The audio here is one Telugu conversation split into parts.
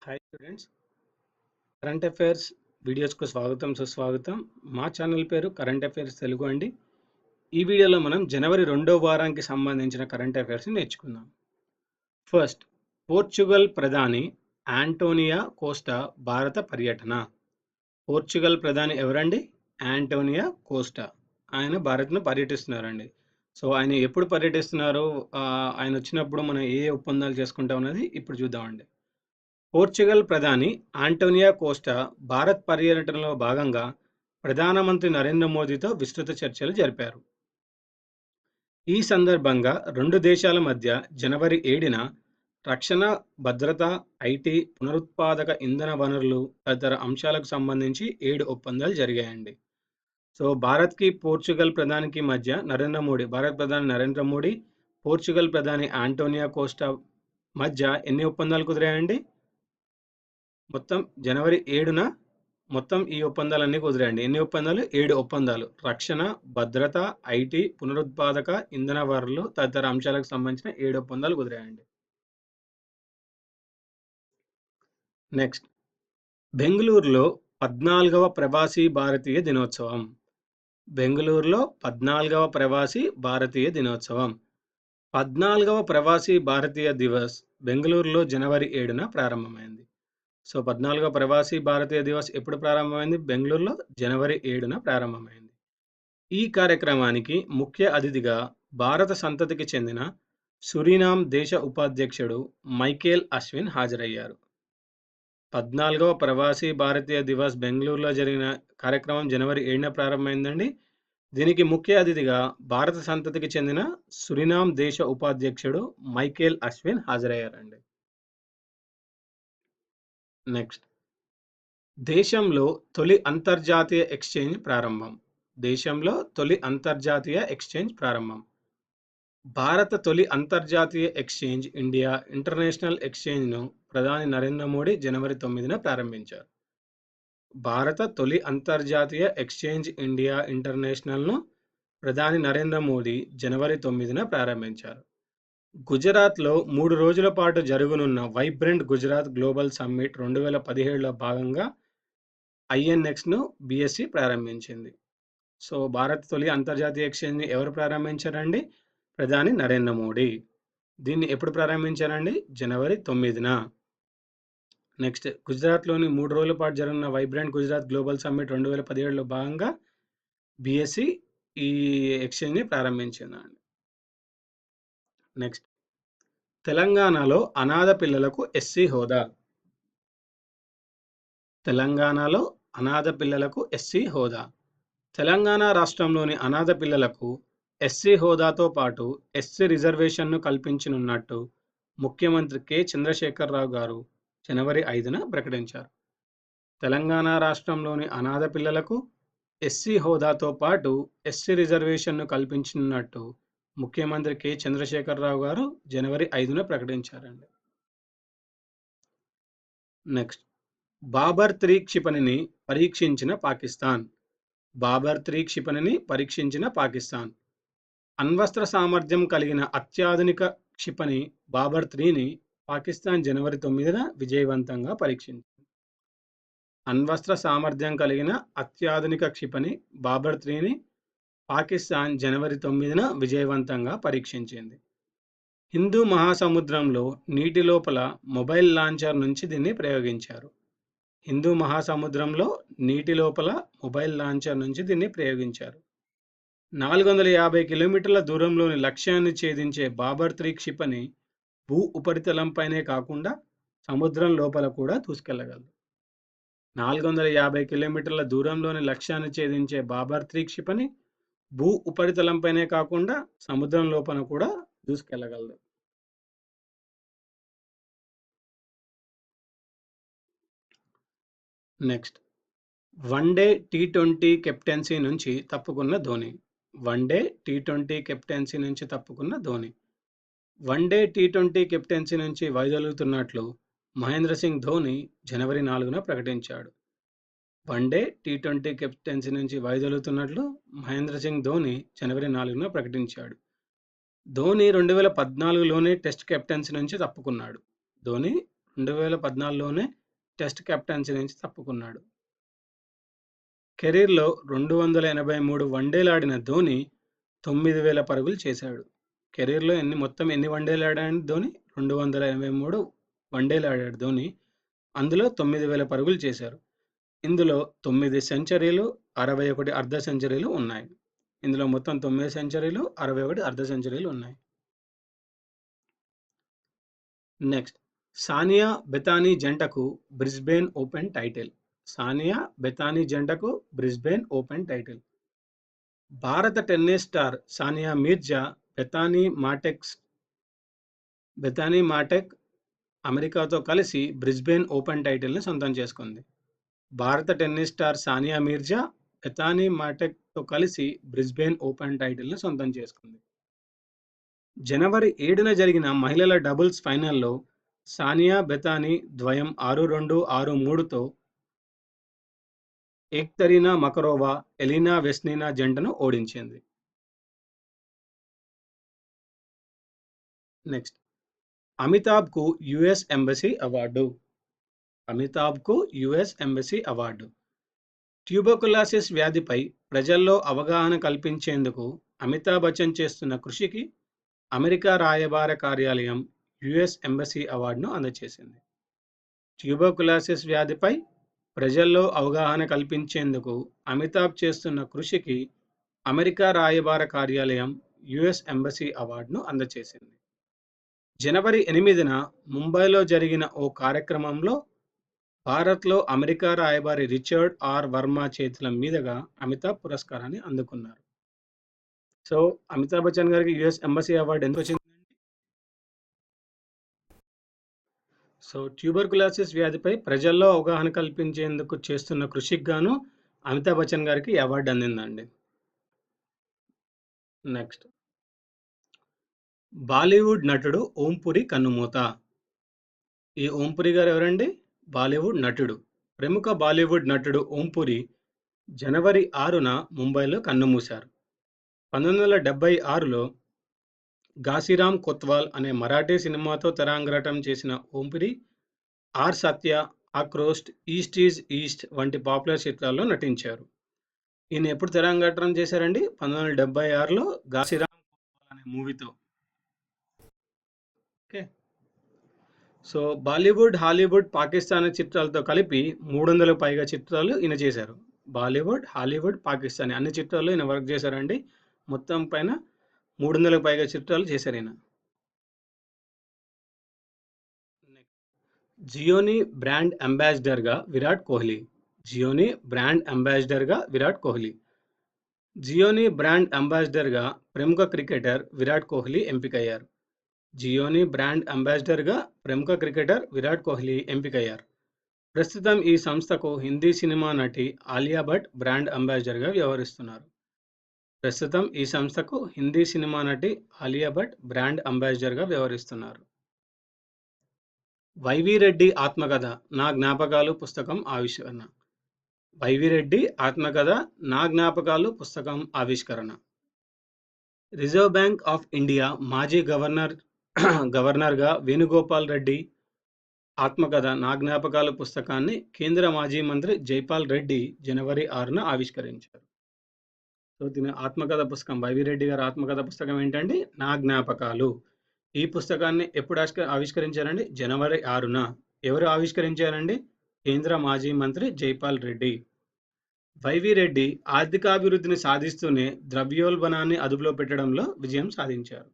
హాయ్ స్టూడెంట్స్, కరెంట్ అఫైర్స్ వీడియోస్కు స్వాగతం సుస్వాగతం. మా ఛానల్ పేరు కరెంట్ అఫైర్స్ తెలుగు అండి. ఈ వీడియోలో మనం జనవరి 2వ వారానికి సంబంధించిన కరెంట్ అఫైర్స్ని నేర్చుకుందాం. ఫస్ట్, పోర్చుగల్ ప్రధాని ఆంటోనియా కోస్టా భారత పర్యటన. పోర్చుగల్ ప్రధాని ఎవరండి? Antonio Costa. ఆయన భారత్ను పర్యటిస్తున్నారండి. సో ఆయన ఎప్పుడు పర్యటిస్తున్నారు, ఆయన వచ్చినప్పుడు మనం ఏ ఒప్పందాలు చేసుకుంటాం అనేది ఇప్పుడు చూద్దామండి. పోర్చుగల్ ప్రధాని ఆంటోనియా కోస్టా భారత్ పర్యటనలో భాగంగా ప్రధానమంత్రి నరేంద్ర మోదీతో విస్తృత చర్చలు జరిపారు. ఈ సందర్భంగా రెండు దేశాల మధ్య జనవరి 7న రక్షణ, భద్రత, ఐటీ, పునరుత్పాదక ఇంధన వనరులు తదితర అంశాలకు సంబంధించి 7 ఒప్పందాలు జరిగాయండి. సో భారత్కి పోర్చుగల్ ప్రధానికి మధ్య భారత్ ప్రధాని నరేంద్ర మోడీ, పోర్చుగల్ ప్రధాని ఆంటోనియా కోస్టా మధ్య ఎన్ని ఒప్పందాలు కుదిరాయండి? మొత్తం జనవరి 7న మొత్తం ఈ ఒప్పందాలన్నీ కుదిరాయండి. ఎన్ని ఒప్పందాలు? 7 ఒప్పందాలు. రక్షణ, భద్రత, ఐటీ, పునరుత్పాదక ఇంధన వనరులు తదితర అంశాలకు సంబంధించిన 7 ఒప్పందాలు కుదిరాయండి. నెక్స్ట్, బెంగళూరులో 14వ ప్రవాసీ భారతీయ దినోత్సవం. బెంగళూరులో 14వ ప్రవాసీ భారతీయ దినోత్సవం. 14వ ప్రవాసీ భారతీయ దివస్ బెంగళూరులో జనవరి 7న ప్రారంభమైంది. సో 14వ ప్రవాసీ భారతీయ దివస్ ఎప్పుడు ప్రారంభమైంది? బెంగళూరులో జనవరి 7న ప్రారంభమైంది. ఈ కార్యక్రమానికి ముఖ్య అతిథిగా భారత సంతతికి చెందిన సురినామ్ దేశ ఉపాధ్యక్షుడు మైకేల్ అశ్విన్ హాజరయ్యారు. 14వ ప్రవాసీ భారతీయ దివస్ బెంగళూరులో జరిగిన కార్యక్రమం జనవరి 7న ప్రారంభమైందండి. దీనికి ముఖ్య అతిథిగా భారత సంతతికి చెందిన సురినామ్ దేశ ఉపాధ్యక్షుడు మైకేల్ అశ్విన్ హాజరయ్యారండి. నెక్స్ట్, దేశంలో తొలి అంతర్జాతీయ ఎక్స్చేంజ్ ప్రారంభం. దేశంలో తొలి అంతర్జాతీయ ఎక్స్చేంజ్ ప్రారంభం. భారత తొలి అంతర్జాతీయ ఎక్స్చేంజ్ ఇండియా ఇంటర్నేషనల్ ఎక్స్చేంజ్ను ప్రధాని నరేంద్ర మోడీ జనవరి 9న ప్రారంభించారు. భారత తొలి అంతర్జాతీయ ఎక్స్చేంజ్ ఇండియా ఇంటర్నేషనల్ను ప్రధాని నరేంద్ర మోడీ జనవరి 9న ప్రారంభించారు. గుజరాత్లో 3 రోజుల పాటు జరగనున్న వైబ్రెంట్ గుజరాత్ గ్లోబల్ సమ్మిట్ 2017లో భాగంగా ఐఎన్ఎక్స్ను బిఎస్సి ప్రారంభించింది. సో భారత్ తొలి అంతర్జాతీయ ఎక్స్చేంజ్ని ఎవరు ప్రారంభించారండి? ప్రధాని నరేంద్ర మోడీ. దీన్ని ఎప్పుడు ప్రారంభించారండి? జనవరి 9న. నెక్స్ట్, గుజరాత్లోని 3 రోజుల పాటు జరగనున్న వైబ్రెంట్ గుజరాత్ గ్లోబల్ సమ్మిట్ 2017లో భాగంగా బిఎస్సి ఈ ఎక్స్చేంజ్ని ప్రారంభించిందండి. నెక్స్ట్, తెలంగాణలో అనాథ పిల్లలకు ఎస్సీ హోదా. తెలంగాణలో అనాథ పిల్లలకు ఎస్సీ హోదా. తెలంగాణ రాష్ట్రంలోని అనాథ పిల్లలకు ఎస్సీ హోదాతో పాటు ఎస్సీ రిజర్వేషన్ను కల్పించనున్నట్టు ముఖ్యమంత్రి కె చంద్రశేఖరరావు గారు జనవరి 5న ప్రకటించారు. తెలంగాణ రాష్ట్రంలోని అనాథ పిల్లలకు ఎస్సీ హోదాతో పాటు ఎస్సీ రిజర్వేషన్ను కల్పించనున్నట్టు ముఖ్యమంత్రి కె చంద్రశేఖరరావు గారు జనవరి 5న ప్రకటించారండి. నెక్స్ట్, బాబర్ 3 క్షిపణిని పరీక్షించిన పాకిస్తాన్. బాబర్ 3 క్షిపణిని పరీక్షించిన పాకిస్తాన్. అణ్వస్త్ర సామర్థ్యం కలిగిన అత్యాధునిక క్షిపణి బాబర్ 3ని పాకిస్తాన్ జనవరి 9న విజయవంతంగా పరీక్షించింది. అణ్వస్త్ర సామర్థ్యం కలిగిన అత్యాధునిక క్షిపణి బాబర్ 3ని పాకిస్తాన్ జనవరి 9న విజయవంతంగా పరీక్షించింది. హిందూ మహాసముద్రంలో నీటి లోపల మొబైల్ లాంచర్ నుంచి దీన్ని ప్రయోగించారు. హిందూ మహాసముద్రంలో నీటి లోపల మొబైల్ లాంచర్ నుంచి దీన్ని ప్రయోగించారు. 450 కిలోమీటర్ల దూరంలోని లక్ష్యాన్ని ఛేదించే బాబర్ 3 క్షిపణి భూ ఉపరితలంపైనే కాకుండా సముద్రం లోపల కూడా దూసుకెళ్లగలదు. 450 కిలోమీటర్ల దూరంలోని లక్ష్యాన్ని ఛేదించే బాబర్ 3 క్షిపణి భూ ఉపరితలంపైనే కాకుండా సముద్రం లోపల కూడా దూసుకెళ్లగలదు. నెక్స్ట్, వన్డే టీ20 కెప్టెన్సీ నుంచి తప్పుకున్న ధోని. వన్డే టీ20 కెప్టెన్సీ నుంచి తప్పుకున్న ధోని. వన్డే టీ20 కెప్టెన్సీ నుంచి వైదొలుగుతున్నట్లు మహేంద్ర సింగ్ ధోని జనవరి 4న ప్రకటించాడు. వన్డే టీ20 కెప్టెన్సీ నుంచి వైదొలుగుతున్నట్లు మహేంద్ర సింగ్ ధోని జనవరి 4న ప్రకటించాడు. ధోని 2014లోనే టెస్ట్ కెప్టెన్సీ నుంచి తప్పుకున్నాడు. ధోని 2014లోనే టెస్ట్ కెప్టెన్సీ నుంచి తప్పుకున్నాడు. కెరీర్‌లో 283 వన్‌డేలాడిన ధోని 9,000 పరుగులు చేశాడు. కెరీర్‌లో ఎన్ని వన్‌డేలాడాడు ధోని? 283 వన్‌డేలాడాడు ధోని. అందులో 9,000 పరుగులు చేశారు. ఇందులో 9 సెంచరీలు, 61 అర్ధ సెంచరీలు ఉన్నాయి. ఇందులో మొత్తం 9 సెంచరీలు, 61 అర్ధ సెంచరీలు ఉన్నాయి. నెక్స్ట్ సానియా బెతానీ జంటకు Brisbane open title. Sania Bethanie జంటకు బ్రిస్బేన్ ఓపెన్ టైటిల్. భారత tennis star Sania Mirza Bethanie Mattek అమెరికాతో కలిసి బ్రిస్బేన్ ఓపెన్ టైటిల్ని సొంతం చేసుకుంది. భారత tennis star Sania Mirza Bethanie మాటెక్తో కలిసి బ్రిస్బేన్ ఓపెన్ టైటిల్ని సొంతం చేసుకుంది. జనవరి 7న జరిగిన మహిళల డబుల్స్ ఫైనల్లో సానియా బెతానీ ద్వయం 6-2, 6-3తో ఏక్తెరినా మకరోవా, ఎలీనా వెస్నినా జంటను ఓడించింది. నెక్స్ట్ అమితాబ్‌కు యుఎస్ ఎంబసీ అవార్డు. అమితాబ్‌కు యుఎస్ ఎంబసీ అవార్డు. ట్యూబర్కులోసిస్ వ్యాధిపై ప్రజల్లో అవగాహన కల్పించేందుకు అమితాబ్ బచ్చన్ చేస్తున్న కృషికి అమెరికా రాయబార కార్యాలయం యుఎస్ ఎంబసీ అవార్డును అందజేసింది. ట్యూబర్కులోసిస్ వ్యాధిపై ప్రజల్లో అవగాహన కల్పించేందుకు అమితాబ్ చేస్తున్న కృషికి అమెరికా రాయబార కార్యాలయం యుఎస్ ఎంబసీ అవార్డును అందజేసింది. జనవరి 8న ముంబైలో జరిగిన ఓ కార్యక్రమంలో భారత్లో అమెరికా రాయబారి రిచర్డ్ ఆర్ వర్మ చేతుల మీదుగా అమితాబ్ పురస్కారాన్ని అందుకున్నారు. సో అమితాబ్ బచ్చన్ గారికి యుఎస్ ఎంబసీ అవార్డు ఎందుకు వచ్చింది? సో ట్యూబర్కులోసిస్ వ్యాధిపై ప్రజల్లో అవగాహన కల్పించేందుకు చేస్తున్న కృషికి గాను అమితాబ్ బచ్చన్ గారికి ఈ అవార్డు అందిందండి. నెక్స్ట్ బాలీవుడ్ నటుడు ఓం పురి కన్నుమూత. ఈ ఓం పురి గారు ఎవరండి? బాలీవుడ్ నటుడు. ప్రముఖ బాలీవుడ్ నటుడు ఓం పురి జనవరి 6న ముంబైలో కన్నుమూశారు. 1976లో ఘాసీరామ్ కొత్వాల్ అనే మరాఠీ సినిమాతో తెరాంగేట్రం చేసిన Om Puri Ardh Satya, Aakrosh, East is East వంటి పాపులర్ చిత్రాల్లో నటించారు. ఈయన ఎప్పుడు తెరాంగేట్రం చేశారండి? 1976లో ఘాసీరామ్ కొత్వాల్ అనే మూవీతో. Okay. So Bollywood, Hollywood, Pakistani చిత్రాలతో కలిపి 300లకు పైగా చిత్రాలు ఈయన చేశారు. బాలీవుడ్, హాలీవుడ్, పాకిస్తానీ అన్ని చిత్రాల్లో ఈయన వర్క్ చేశారండి. మొత్తం పైన 300లకు పైగా చిత్రాలు చేశారు ఈయన. జియోనీ బ్రాండ్ అంబాసిడర్గా విరాట్ కోహ్లీ. జియోనీ బ్రాండ్ అంబాసిడర్గా విరాట్ కోహ్లీ. జియోనీ బ్రాండ్ అంబాసిడర్గా ప్రముఖ క్రికెటర్ విరాట్ కోహ్లీ ఎంపికయ్యారు. జియోనీ బ్రాండ్ అంబాసిడర్గా ప్రముఖ క్రికెటర్ విరాట్ కోహ్లీ ఎంపికయ్యారు. ప్రస్తుతం ఈ సంస్థకు హిందీ సినిమా నటి ఆలియా భట్ బ్రాండ్ అంబాసిడర్గా వ్యవహరిస్తున్నారు. ప్రస్తుతం ఈ సంస్థకు హిందీ సినిమా నటి ఆలియా భట్ బ్రాండ్ అంబాసిడర్గా వ్యవహరిస్తున్నారు. వైవి రెడ్డి ఆత్మకథ నా జ్ఞాపకాలు పుస్తకం ఆవిష్కరణ. వైవి రెడ్డి ఆత్మకథ నా జ్ఞాపకాలు పుస్తకం ఆవిష్కరణ. రిజర్వ్ బ్యాంక్ ఆఫ్ ఇండియా మాజీ గవర్నర్గా వేణుగోపాల్ రెడ్డి ఆత్మకథ నా జ్ఞాపకాలు పుస్తకాన్ని కేంద్ర మాజీ మంత్రి జైపాల్ రెడ్డి జనవరి 6న ఆవిష్కరించారు. సో దీని ఆత్మకథ పుస్తకం, వైవి రెడ్డి గారి ఆత్మకథ పుస్తకం ఏంటండి? నా జ్ఞాపకాలు. ఈ పుస్తకాన్ని ఎప్పుడు ఆవిష్కరించారండి? జనవరి 6న. ఎవరు ఆవిష్కరించారండి? కేంద్ర మాజీ మంత్రి జైపాల్ రెడ్డి. వైవి రెడ్డి ఆర్థికాభివృద్ధిని సాధిస్తూనే ద్రవ్యోల్బణాన్ని అదుపులో పెట్టడంలో విజయం సాధించారు.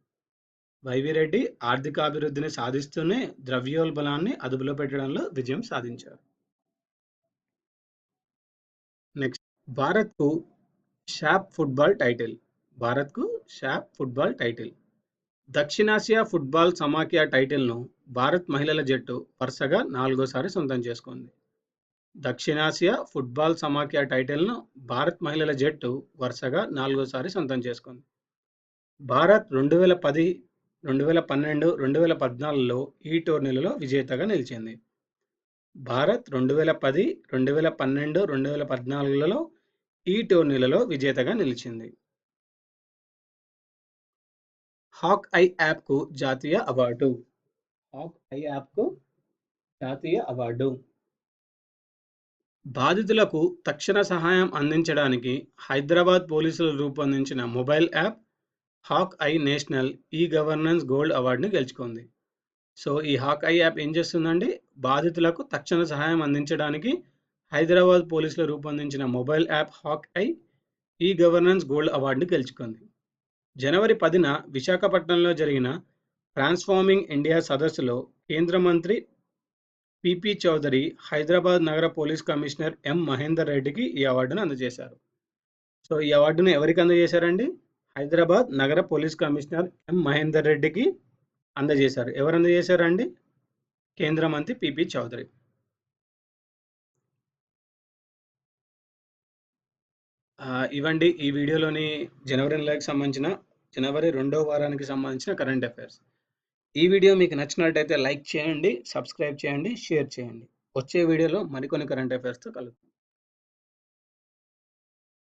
వైవి రెడ్డి ఆర్థికాభివృద్ధిని సాధిస్తూనే ద్రవ్యోల్బణాన్ని అదుపులో పెట్టడంలో విజయం సాధించారు. నెక్స్ట్ భారత్కు షాప్ ఫుట్బాల్ టైటిల్. భారత్కు షాప్ ఫుట్బాల్ టైటిల్. దక్షిణాసియా ఫుట్బాల్ సమాఖ్య టైటిల్ను భారత్ మహిళల జట్టు వరుసగా 4వసారి సొంతం చేసుకుంది. దక్షిణాసియా ఫుట్బాల్ సమాఖ్య టైటిల్ను భారత్ మహిళల జట్టు వరుసగా 4వసారి సొంతం చేసుకుంది. భారత్ 2010, 2012, 2014లో ఈ టోర్నీలలో విజేతగా నిలిచింది. భారత్ 2010, 2012, 2014లలో ఈ టోర్నీలలో విజేతగా నిలిచింది. హాక్ ఐ యాప్కు జాతీయ అవార్డు. హాక్ ఐ యాప్కు జాతీయ అవార్డు. బాధితులకు తక్షణ సహాయం అందించడానికి హైదరాబాద్ పోలీసులు రూపొందించిన mobile app hawk eye national governance gold అవార్డుని గెలుచుకుంది. సో, ఈ హాక్ ఐ యాప్ ఏం చేస్తుందండి? బాధితులకు తక్షణ సహాయం అందించడానికి హైదరాబాద్ పోలీసులు రూపొందించిన mobile app hawk eye governance gold అవార్డుని గెలుచుకుంది. జనవరి 10న విశాఖపట్నంలో జరిగిన ట్రాన్స్ఫార్మింగ్ ఇండియా సదస్సులో కేంద్ర మంత్రి పిపి చౌదరి, హైదరాబాద్ నగర పోలీస్ కమిషనర్ ఎం మహేందర్ రెడ్డికి ఈ అవార్డును అందజేశారు. సో, ఈ అవార్డును ఎవరికి అందజేశారండి? హైదరాబాద్ నగర పోలీస్ కమిషనర్ ఎం మహేందర్ రెడ్డికి అందజేశారు. ఎవరు అందజేశారండి? కేంద్ర మంత్రి పిపి చౌదరి. ఇవండి ఈ వీడియోలోని జనవరి నెలకి సంబంధించిన జనవరి 2వ వారానికి సంబంధించిన కరెంట్ అఫైర్స్. ఈ వీడియో మీకు నచ్చినట్టయితే లైక్ చేయండి, సబ్స్క్రైబ్ చేయండి, షేర్ చేయండి. వచ్చే వీడియోలో మరికొన్ని కరెంట్ అఫైర్స్‌తో కలుద్దాం.